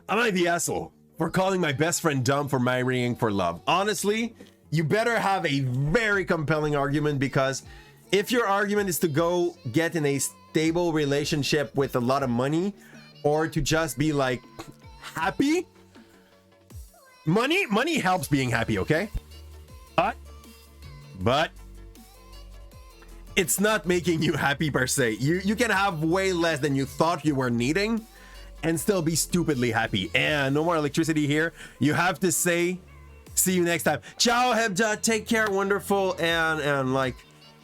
Am I the asshole for calling my best friend dumb for marrying for love? Honestly, you better have a very compelling argument, because if your argument is to go get in a stable relationship with a lot of money, or to just be like happy, money helps being happy, okay? But it's not making you happy per se. You can have way less than you thought you were needing and still be stupidly happy. And no more electricity here. You have to say, see you next time. Ciao, Hebda. Take care. Wonderful. And like,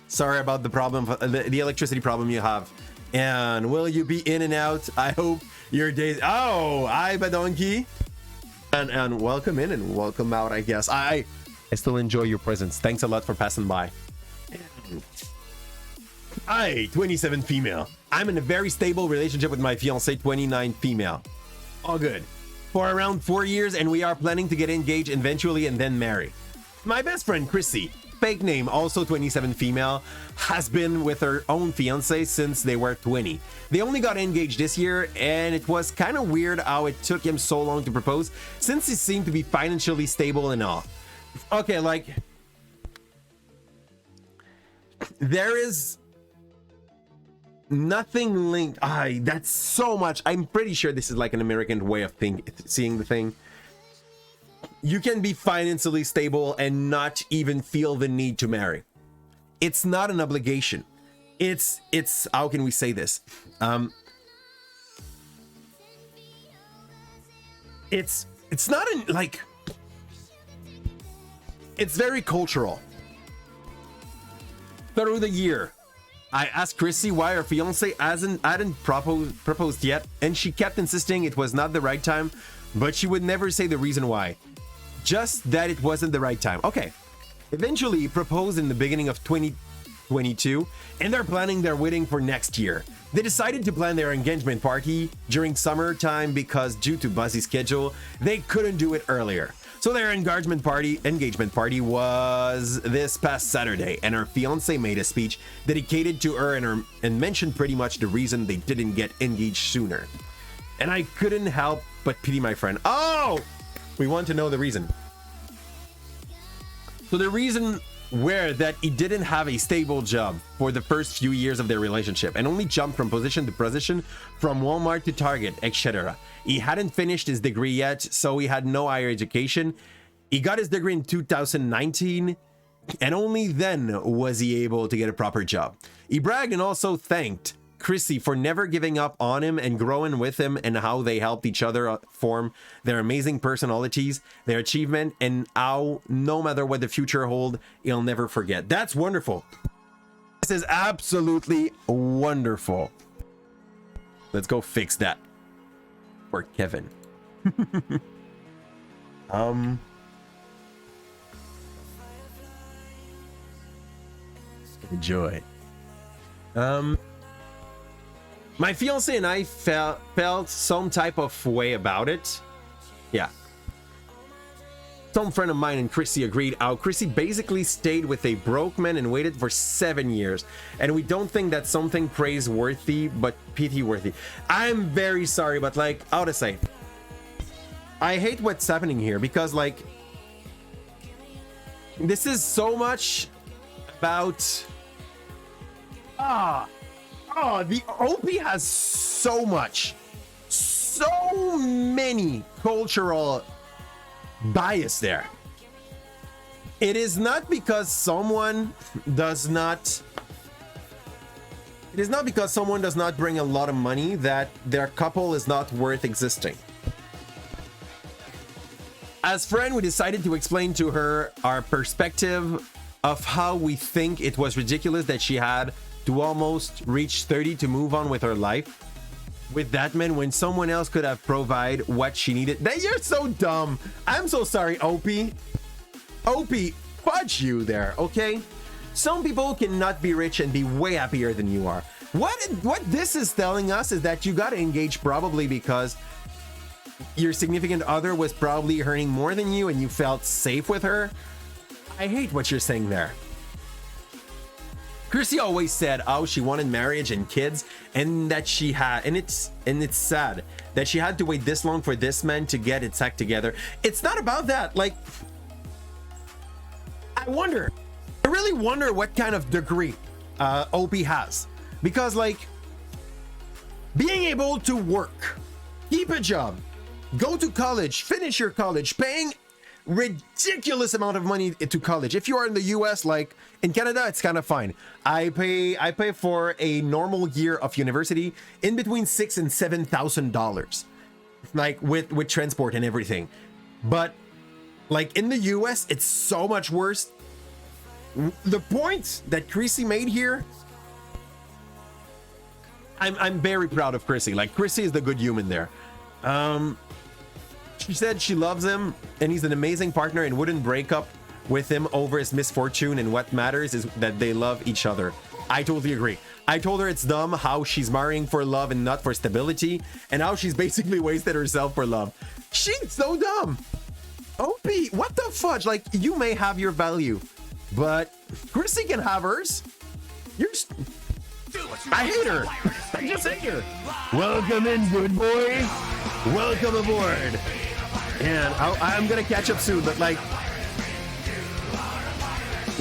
sorry about the problem, the electricity problem you have. And will you be in and out? I hope your days. Oh, hi, Badonki. And welcome in and welcome out, I guess. I still enjoy your presence. Thanks a lot for passing by. Hi, 27 female. I'm in a very stable relationship with my fiance, 29 female. All good. For around 4 years, and we are planning to get engaged eventually and then marry. My best friend, Chrissy, fake name, also 27 female, has been with her own fiance since they were 20. They only got engaged this year, and it was kind of weird how it took him so long to propose, since he seemed to be financially stable and all. Okay, like, there is nothing linked. That's so much. I'm pretty sure this is like an American way of seeing the thing. You can be financially stable and not even feel the need to marry. It's not an obligation. It's how can we say this? It's not like, it's very cultural. Through the year, I asked Chrissy why her fiance hadn't proposed yet, and she kept insisting it was not the right time, but she would never say the reason why. Just that it wasn't the right time. Okay. Eventually, he proposed in the beginning of 2022, and they're planning their wedding for next year. They decided to plan their engagement party during summertime because due to busy schedule, they couldn't do it earlier. So their engagement party was this past Saturday, and her fiance made a speech dedicated to her and mentioned pretty much the reason they didn't get engaged sooner. And I couldn't help but pity my friend. Oh, we want to know the reason. So the reason were that he didn't have a stable job for the first few years of their relationship and only jumped from position to position, from Walmart to Target, etc. He hadn't finished his degree yet, so he had no higher education. He got his degree in 2019, and only then was he able to get a proper job. He bragged and also thanked Chrissy for never giving up on him and growing with him, and how they helped each other form their amazing personalities, their achievement, and how no matter what the future hold, he'll never forget. That's wonderful. This is absolutely wonderful. Let's go fix that for Kevin. Enjoy. My fiance and I felt some type of way about it. Yeah. Some friend of mine and Chrissy agreed how Chrissy basically stayed with a broke man and waited for 7 years. And we don't think that's something praiseworthy, but pity-worthy. I'm very sorry, but like, how to say? I hate what's happening here, because like, this is so much about... the OP has so many cultural bias there. It is not because someone does not bring a lot of money that their couple is not worth existing. As friend, we decided to explain to her our perspective of how we think it was ridiculous that she had to almost reach 30 to move on with her life with that man when someone else could have provided what she needed. You're so dumb. I'm so sorry, OP. Fudge you there, okay? Some people cannot be rich and be way happier than you are. What this is telling us is that you got engaged probably because your significant other was probably earning more than you and you felt safe with her. I hate what you're saying there. Chrissy always said how she wanted marriage and kids, and that she had, and it's sad that she had to wait this long for this man to get its act together. It's not about that. Like, I really wonder what kind of degree OP has, because like being able to work, keep a job, go to college, finish your college, paying ridiculous amount of money to college. If you are in the US, like in Canada, it's kind of fine. I pay for a normal year of university in between $6,000 and $7,000, like with transport and everything. But like in the US, it's so much worse. The point that Chrissy made here, I'm very proud of Chrissy. Like, Chrissy is the good human there. She said she loves him and he's an amazing partner and wouldn't break up with him over his misfortune, and what matters is that they love each other. I totally agree. I told her it's dumb how she's marrying for love and not for stability, and how she's basically wasted herself for love. She's so dumb. OP, what the fudge? Like, you may have your value, but Chrissy can have hers. I hate her. I just hate her. Welcome in, good boy. Welcome aboard. And I'm gonna catch up soon, but like,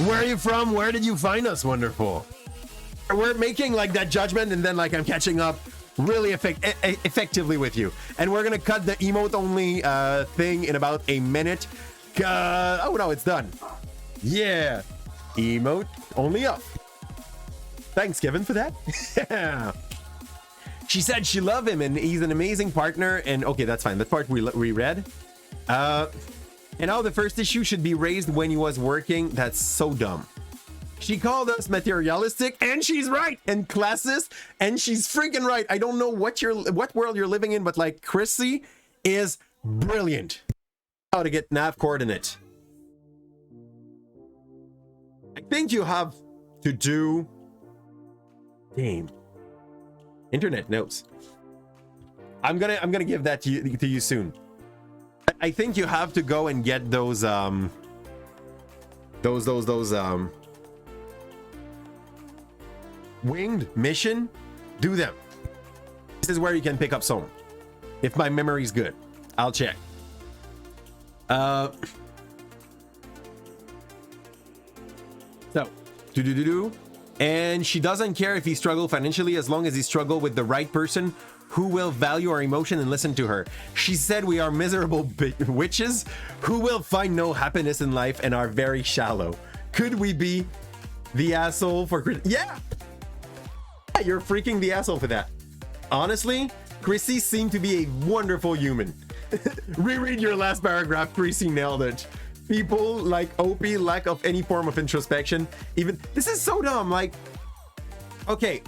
where are you from? Where did you find us? Wonderful. We're making like that judgment, and then like I'm catching up really effectively with you. And we're gonna cut the emote only thing in about a minute. Oh no, it's done. Yeah, emote only up. Thanks, Kevin, for that. She said she loved him and he's an amazing partner. And okay, that's fine. That part we read. And how the first issue should be raised when he was working. That's so dumb. She called us materialistic, and she's right, and classist, and she's freaking right. I don't know what world you're living in, but like, Chrissy is brilliant. How to get nav coordinate. I think you have to do game internet notes. I'm gonna give that to you soon. I think you have to go and get those winged mission. Do them. This is where you can pick up some. If my memory's good, I'll check. So and she doesn't care if he struggle financially as long as he struggle with the right person who will value our emotion and listen to her. She said we are miserable witches who will find no happiness in life and are very shallow. Could we be the asshole for yeah, you're freaking the asshole for that. Honestly, Chrissy seemed to be a wonderful human. Reread your last paragraph. Chrissy nailed it. People like OP lack of any form of introspection. Even this is so dumb. Like, okay,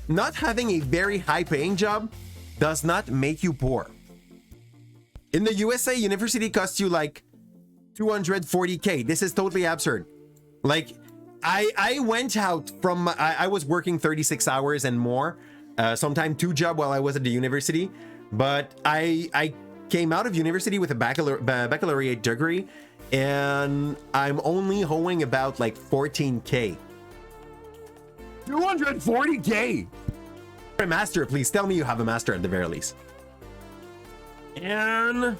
not having a very high paying job does not make you poor. In the USA, university costs you like $240K. This is totally absurd. Like, I went out from, I was working 36 hours and more, sometime 2 jobs while I was at the university, but I came out of university with a baccalaureate degree, and I'm only owing about like 14K. 240K! A master, please tell me you have a master at the very least. And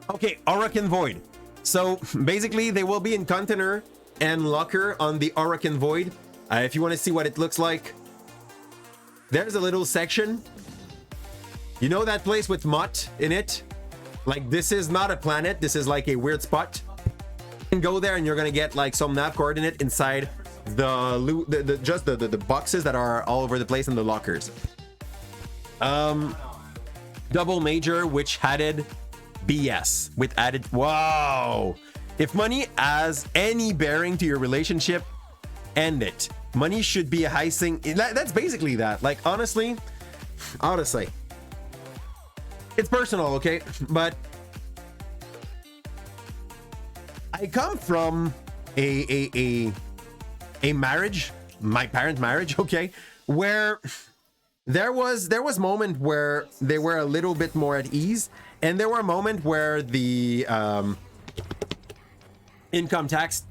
okay, Oracle Void. So basically they will be in container and locker on the Oracle Void. If you want to see what it looks like, there's a little section. You know that place with mutt in it? Like, this is not a planet, this is like a weird spot. You can go there and you're gonna get like some nav coordinate inside the boxes that are all over the place in the lockers. Double major, which added BS with added. Wow. If money has any bearing to your relationship, end it. Money should be a high thing. That's basically that. Like, honestly, it's personal, okay? But I come from a marriage, my parent marriage, okay, where there was moment where they were a little bit more at ease, and there were a moment where the income tax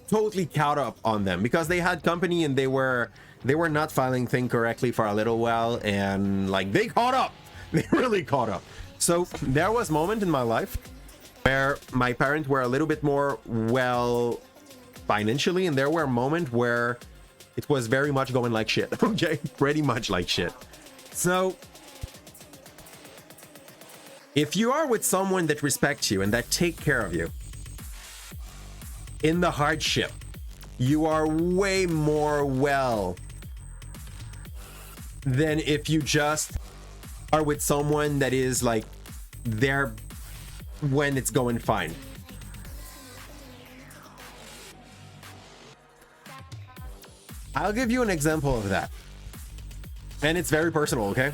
totally caught up on them because they had company and they were not filing things correctly for a little while, and like they caught up. They really caught up. So there was a moment in my life where my parents were a little bit more well financially, and there were a moment where it was very much going like shit. Okay, pretty much like shit. So if you are with someone that respects you and that take care of you in the hardship, you are way more well than if you just are with someone that is like there when it's going fine. I'll give you an example of that, and it's very personal. Okay,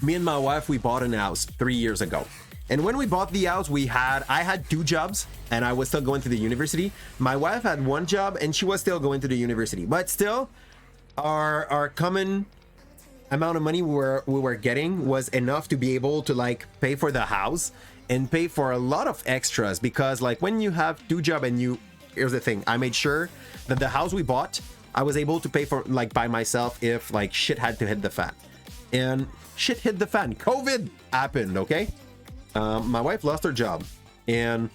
me and my wife, we bought a house 3 years ago, and when we bought the house, I had 2 jobs and I was still going to the university. My wife had 1 job and she was still going to the university, but still our common amount of money we were getting was enough to be able to like pay for the house and pay for a lot of extras, because like when you have 2 jobs and here's the thing, I made sure that the house we bought, I was able to pay for like by myself if like shit had to hit the fan. And shit hit the fan. COVID happened, okay? My wife lost her job, and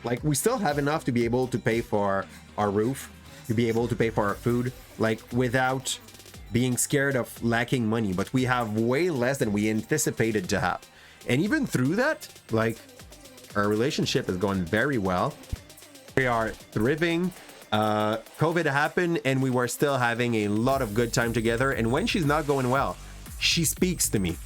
like we still have enough to be able to pay for our roof, to be able to pay for our food, like without being scared of lacking money. But we have way less than we anticipated to have. And even through that, like our relationship is going very well. We are thriving. COVID happened and we were still having a lot of good time together. And when she's not going well, she speaks to me.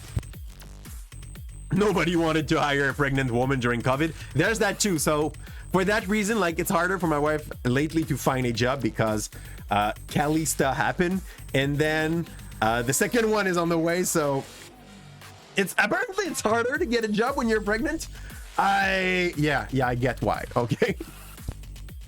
Nobody wanted to hire a pregnant woman during COVID. There's that too. So for that reason, like it's harder for my wife lately to find a job because Calipze happened, and then the second one is on the way. So it's harder to get a job when you're pregnant. I get why. Okay.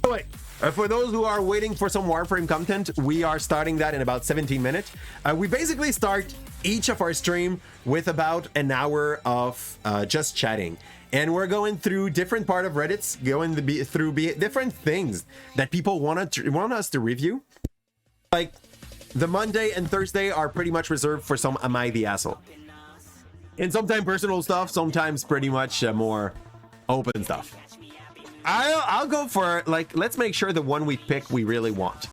Wait. For those who are waiting for some Warframe content, we are starting that in about 17 minutes. We basically start each of our stream with about an hour of just chatting. And we're going through different part of Reddit's, going to be through different things that people want us to review. Like the Monday and Thursday are pretty much reserved for some Am I the Asshole? And sometimes personal stuff, sometimes pretty much more open stuff. I'll go for, like, let's make sure the one we pick we really want.